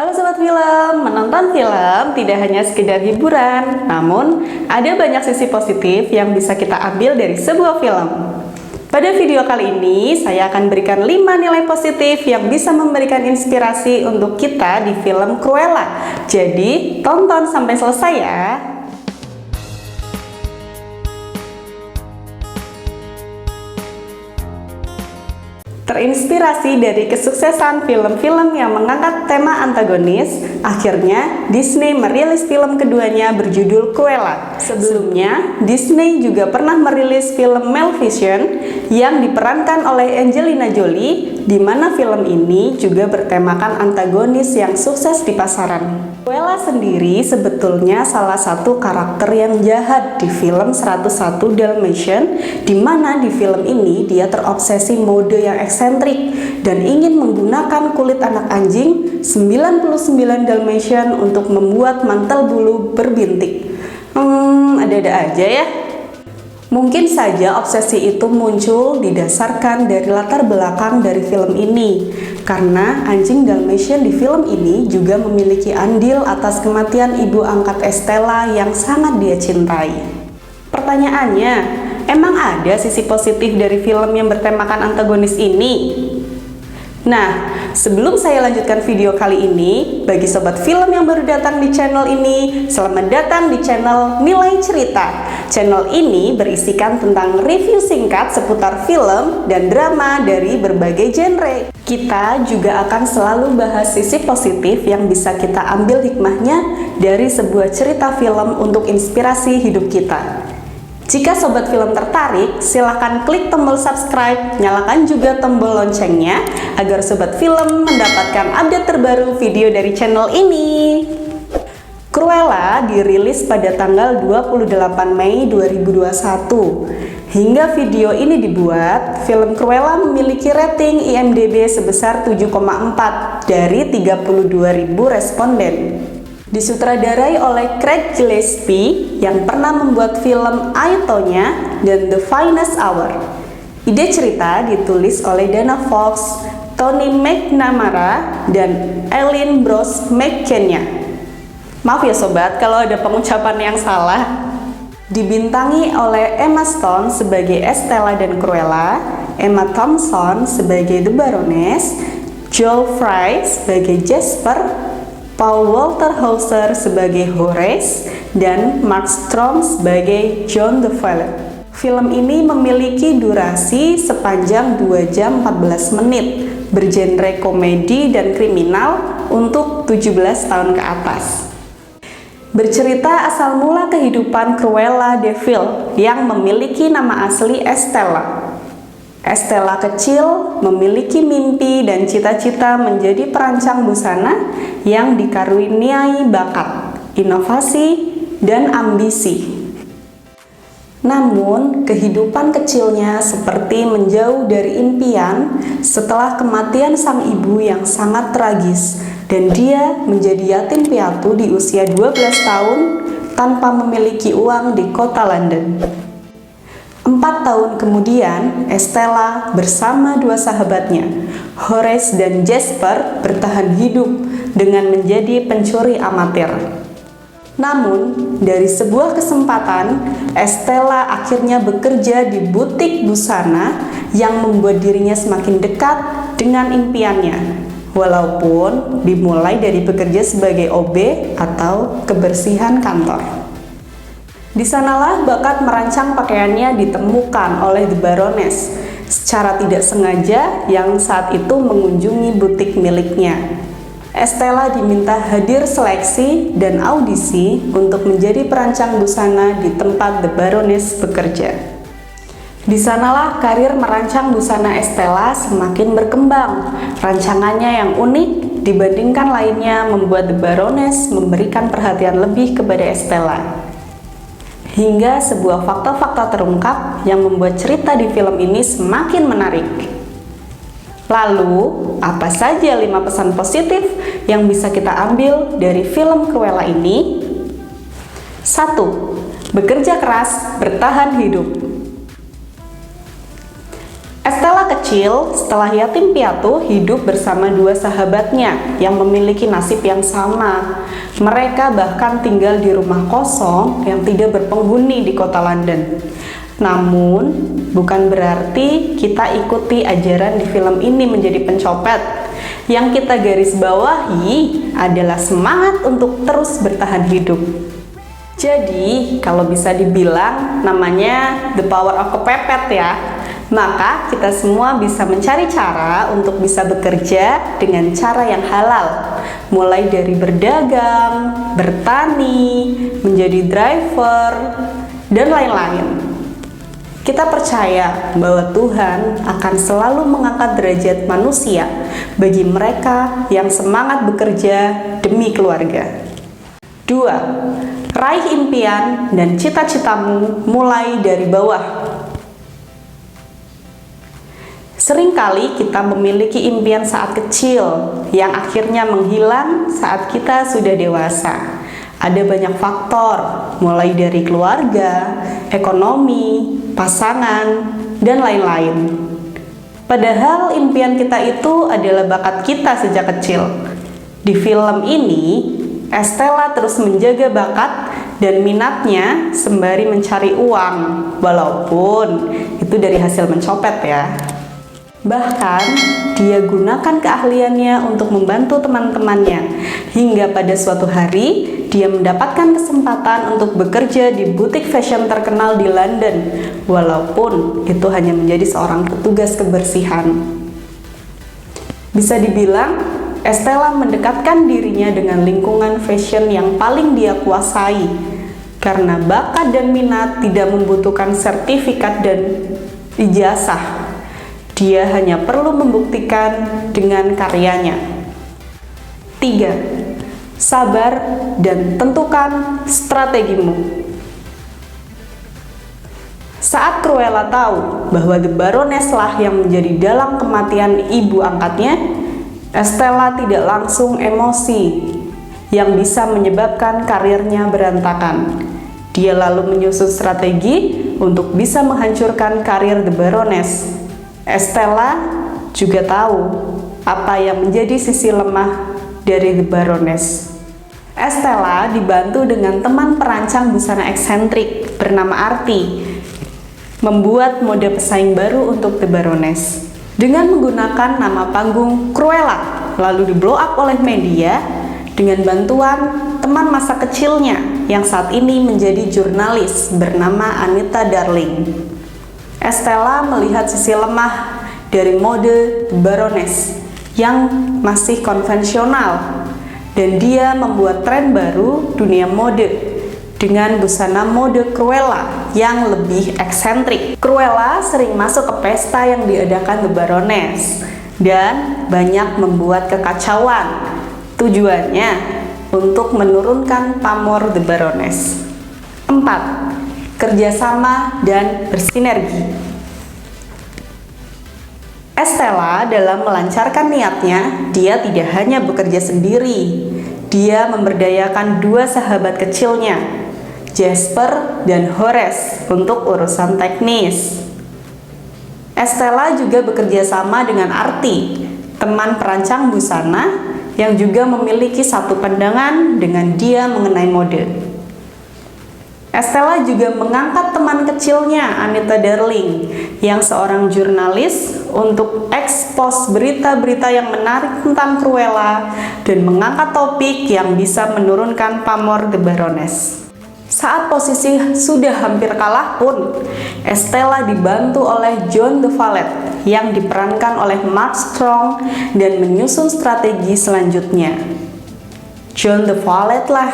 Halo Sobat Film, menonton film tidak hanya sekedar hiburan, namun ada banyak sisi positif yang bisa kita ambil dari sebuah film. Pada video kali ini, saya akan berikan 5 nilai positif yang bisa memberikan inspirasi untuk kita di film Cruella. Jadi, tonton sampai selesai ya! Terinspirasi dari kesuksesan film-film yang mengangkat tema antagonis, akhirnya Disney merilis film keduanya berjudul Cruella. Sebelumnya, Disney juga pernah merilis film Maleficent yang diperankan oleh Angelina Jolie, di mana film ini juga bertemakan antagonis yang sukses di pasaran. Cruella sendiri sebetulnya salah satu karakter yang jahat di film 101 Dalmatian, di mana di film ini dia terobsesi mode yang eksentrik dan ingin menggunakan kulit anak anjing 99 Dalmatian untuk membuat mantel bulu berbintik. Ada-ada aja ya. Mungkin saja obsesi itu muncul didasarkan dari latar belakang dari film ini, karena anjing Dalmatian di film ini juga memiliki andil atas kematian ibu angkat Estella yang sangat dia cintai. Pertanyaannya, emang ada sisi positif dari film yang bertemakan antagonis ini? Nah, sebelum saya lanjutkan video kali ini, bagi sobat film yang baru datang di channel ini, selamat datang di channel Nilai Cerita. Channel ini berisikan tentang review singkat seputar film dan drama dari berbagai genre. Kita juga akan selalu bahas sisi positif yang bisa kita ambil hikmahnya dari sebuah cerita film untuk inspirasi hidup kita. Jika sobat film tertarik, silahkan klik tombol subscribe, nyalakan juga tombol loncengnya agar sobat film mendapatkan update terbaru video dari channel ini. Cruella dirilis pada tanggal 28 Mei 2021. Hingga video ini dibuat, film Cruella memiliki rating IMDb sebesar 7,4 dari 32.000 responden. Disutradarai oleh Craig Gillespie yang pernah membuat film Aitonia dan The Finest Hour. Ide cerita ditulis oleh Dana Fox, Tony McNamara, dan Eileen Bros McKenna. Maaf ya sobat kalau ada pengucapan yang salah. Dibintangi oleh Emma Stone sebagai Estella dan Cruella, Emma Thompson sebagai The Baroness, Joel Fry sebagai Jasper, Paul Walter Hauser sebagai Horace, dan Mark Strong sebagai John the Valet. Film ini memiliki durasi sepanjang 2 jam 14 menit, bergenre komedi dan kriminal untuk 17 tahun ke atas. Bercerita asal mula kehidupan Cruella de Vil yang memiliki nama asli Estella. Estella kecil memiliki mimpi dan cita-cita menjadi perancang busana yang dikaruniai bakat, inovasi, dan ambisi. Namun, kehidupan kecilnya seperti menjauh dari impian setelah kematian sang ibu yang sangat tragis, dan dia menjadi yatim piatu di usia 12 tahun tanpa memiliki uang di kota London. 4 tahun kemudian, Estella bersama 2 sahabatnya, Horace dan Jasper, bertahan hidup dengan menjadi pencuri amatir. Namun, dari sebuah kesempatan, Estella akhirnya bekerja di butik busana yang membuat dirinya semakin dekat dengan impiannya, walaupun dimulai dari bekerja sebagai OB atau kebersihan kantor. Di sanalah bakat merancang pakaiannya ditemukan oleh The Baroness secara tidak sengaja yang saat itu mengunjungi butik miliknya. Estella diminta hadir seleksi dan audisi untuk menjadi perancang busana di tempat The Baroness bekerja. Di sanalah karir merancang busana Estella semakin berkembang. Rancangannya yang unik dibandingkan lainnya membuat The Baroness memberikan perhatian lebih kepada Estella. Hingga sebuah fakta-fakta terungkap yang membuat cerita di film ini semakin menarik. Lalu, apa saja 5 pesan positif yang bisa kita ambil dari film Cruella ini? 1. Bekerja keras, bertahan hidup. Estella kecil, setelah yatim piatu hidup bersama dua sahabatnya yang memiliki nasib yang sama. Mereka bahkan tinggal di rumah kosong yang tidak berpenghuni di kota London. Namun, bukan berarti kita ikuti ajaran di film ini menjadi pencopet. Yang kita garis bawahi adalah semangat untuk terus bertahan hidup. Jadi, kalau bisa dibilang namanya the power of kepepet ya. Maka kita semua bisa mencari cara untuk bisa bekerja dengan cara yang halal. Mulai dari berdagang, bertani, menjadi driver, dan lain-lain. Kita percaya bahwa Tuhan akan selalu mengangkat derajat manusia bagi mereka yang semangat bekerja demi keluarga. 2. Raih impian dan cita-citamu mulai dari bawah. Seringkali kita memiliki impian saat kecil yang akhirnya menghilang saat kita sudah dewasa. Ada banyak faktor, mulai dari keluarga, ekonomi, pasangan, dan lain-lain. Padahal impian kita itu adalah bakat kita sejak kecil. Di film ini, Estella terus menjaga bakat dan minatnya sembari mencari uang, walaupun itu dari hasil mencopet ya. Bahkan, dia gunakan keahliannya untuk membantu teman-temannya, hingga pada suatu hari, dia mendapatkan kesempatan untuk bekerja di butik fashion terkenal di London, walaupun itu hanya menjadi seorang petugas kebersihan. Bisa dibilang, Estella mendekatkan dirinya dengan lingkungan fashion yang paling dia kuasai, karena bakat dan minat tidak membutuhkan sertifikat dan ijazah. Dia hanya perlu membuktikan dengan karyanya. 3. Sabar dan tentukan strategimu. Saat Cruella tahu bahwa The Baroness lah yang menjadi dalang kematian ibu angkatnya, Estella tidak langsung emosi yang bisa menyebabkan karirnya berantakan. Dia lalu menyusun strategi untuk bisa menghancurkan karir The Baroness. Estella juga tahu apa yang menjadi sisi lemah dari The Baroness. Estella dibantu dengan teman perancang busana eksentrik bernama Artie, membuat mode pesaing baru untuk The Baroness. Dengan menggunakan nama panggung Cruella, lalu di blow up oleh media dengan bantuan teman masa kecilnya yang saat ini menjadi jurnalis bernama Anita Darling. Estella melihat sisi lemah dari mode The Baroness yang masih konvensional, dan dia membuat tren baru dunia mode dengan busana mode Cruella yang lebih eksentrik. Cruella sering masuk ke pesta yang diadakan The Baroness dan banyak membuat kekacauan. Tujuannya untuk menurunkan pamor The Baroness. 4. Kerjasama dan bersinergi. Estella dalam melancarkan niatnya, dia tidak hanya bekerja sendiri. Dia memberdayakan dua sahabat kecilnya, Jasper dan Horace, untuk urusan teknis. Estella juga bekerja sama dengan Artie, teman perancang busana yang juga memiliki satu pandangan dengan dia mengenai mode. Estella juga mengangkat teman kecilnya, Anita Darling, yang seorang jurnalis, untuk ekspos berita-berita yang menarik tentang Cruella dan mengangkat topik yang bisa menurunkan pamor The Baroness. Saat posisi sudah hampir kalah pun, Estella dibantu oleh John the Valet yang diperankan oleh Mark Strong dan menyusun strategi selanjutnya. John the Valet lah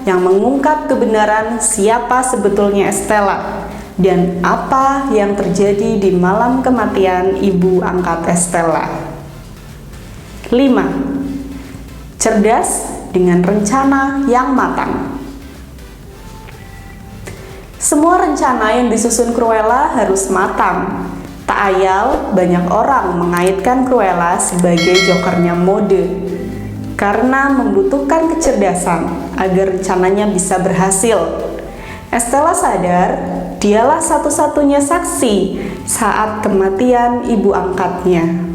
yang mengungkap kebenaran siapa sebetulnya Estella dan apa yang terjadi di malam kematian ibu angkat Estella. 5. Cerdas dengan rencana yang matang. Semua rencana yang disusun Cruella harus matang. Tak ayal, banyak orang mengaitkan Cruella sebagai jokernya mode karena membutuhkan kecerdasan agar rencananya bisa berhasil. Estella sadar dialah satu-satunya saksi saat kematian ibu angkatnya.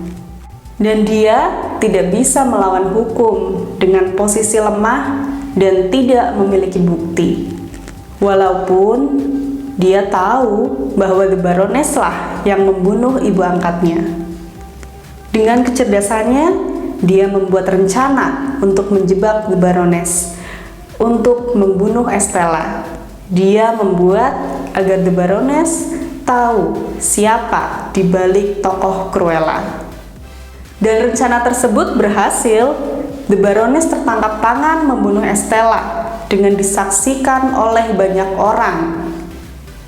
Dan dia tidak bisa melawan hukum dengan posisi lemah dan tidak memiliki bukti. Walaupun dia tahu bahwa The Baroness lah yang membunuh ibu angkatnya. Dengan kecerdasannya, dia membuat rencana untuk menjebak The Baroness, untuk membunuh Estella. Dia membuat agar The Baroness tahu siapa di balik tokoh Cruella. Dan rencana tersebut berhasil. The Baroness tertangkap tangan membunuh Estella dengan disaksikan oleh banyak orang.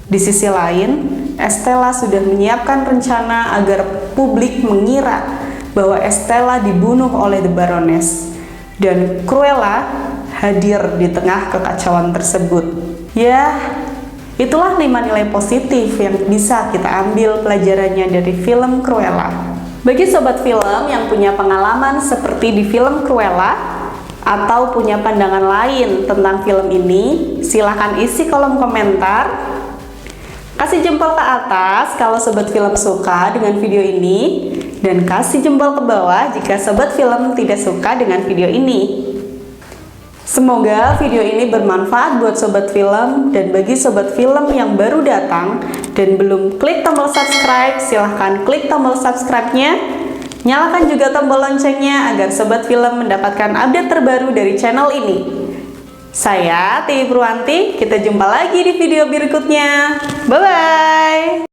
Di sisi lain, Estella sudah menyiapkan rencana agar publik mengira bahwa Estella dibunuh oleh The Baroness, dan Cruella hadir di tengah kekacauan tersebut. Ya, itulah 5 nilai positif yang bisa kita ambil pelajarannya dari film Cruella. Bagi sobat film yang punya pengalaman seperti di film Cruella atau punya pandangan lain tentang film ini, silahkan isi kolom komentar. Kasih jempol ke atas kalau sobat film suka dengan video ini, dan kasih jempol ke bawah jika sobat film tidak suka dengan video ini. Semoga video ini bermanfaat buat sobat film, dan bagi sobat film yang baru datang dan belum klik tombol subscribe, silahkan klik tombol subscribe-nya. Nyalakan juga tombol loncengnya agar sobat film mendapatkan update terbaru dari channel ini. Saya Tiwi Purwanti, kita jumpa lagi di video berikutnya. Bye-bye!